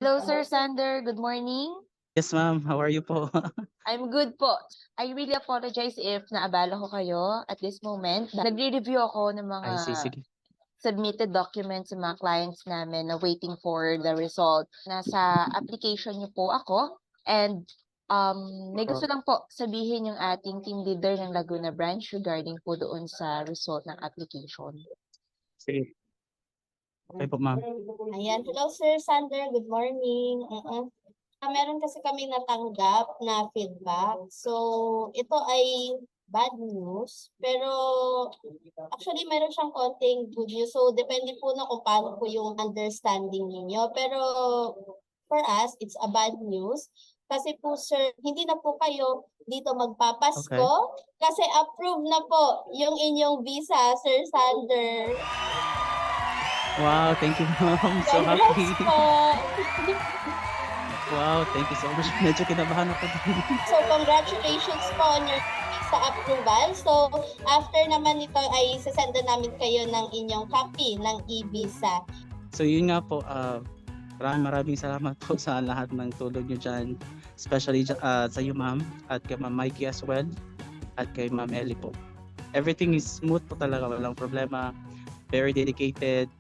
Hello, Sir Sander. Good morning. Yes, ma'am. How are you po? I'm good po. I really apologize if naabala ko kayo at this moment. Nagre-review ako ng mga Ay, sige. submitted documents sa mga clients namin na waiting for the result. Nasa application niyo po ako and may gusto lang po sabihin yung ating team leader ng Laguna branch regarding po doon sa result ng application. Sige. Okay po, ma'am. Ayan. Hello, Sir Sander. Good morning. Meron kasi kami natanggap na feedback. So, ito ay bad news. Pero, actually, meron siyang konting good news. So, depende po na kung paano po yung understanding ninyo. Pero, for us, it's a bad news. Kasi po, sir, hindi na po kayo dito magpapasko. Okay. Kasi approve na po yung inyong visa, Sir Sander. Wow, thank you, ma'am. So Congrats happy. po. Wow, thank you so much. Medyo kinabahan ako din. So, congratulations po on your visa approval. So, after naman nito ay sasenda namin kayo ng inyong copy ng e-visa. So yun nga po, maraming salamat po sa lahat ng tulong nyo dyan. Especially sa iyo, ma'am, at kay Ma'am Mikey as well, at kay Ma'am Ellie po. Everything is smooth po talaga, walang problema. Very dedicated.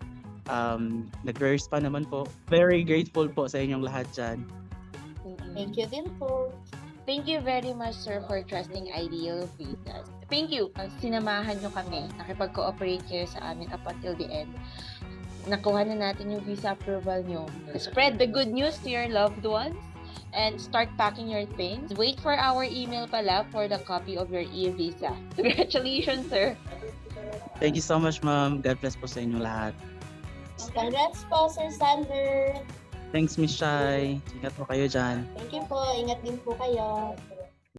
Nag-respond naman po. Very grateful po sa inyong lahat dyan. Thank you din po. Thank you very much, sir, for trusting Ideal Visas. Thank you. Sinamahan nyo kami. Nakipag-cooperate kayo sa amin up until the end. Nakuha na natin yung visa approval nyo. Spread the good news to your loved ones and start packing your things. Wait for our email pala for the copy of your e-visa. Congratulations, sir. Thank you so much, ma'am. God bless po sa inyo lahat. Congrats po, Sir Sander. Thanks, Miss Shai. Ingat po kayo dyan. Thank you po. Ingat din po kayo.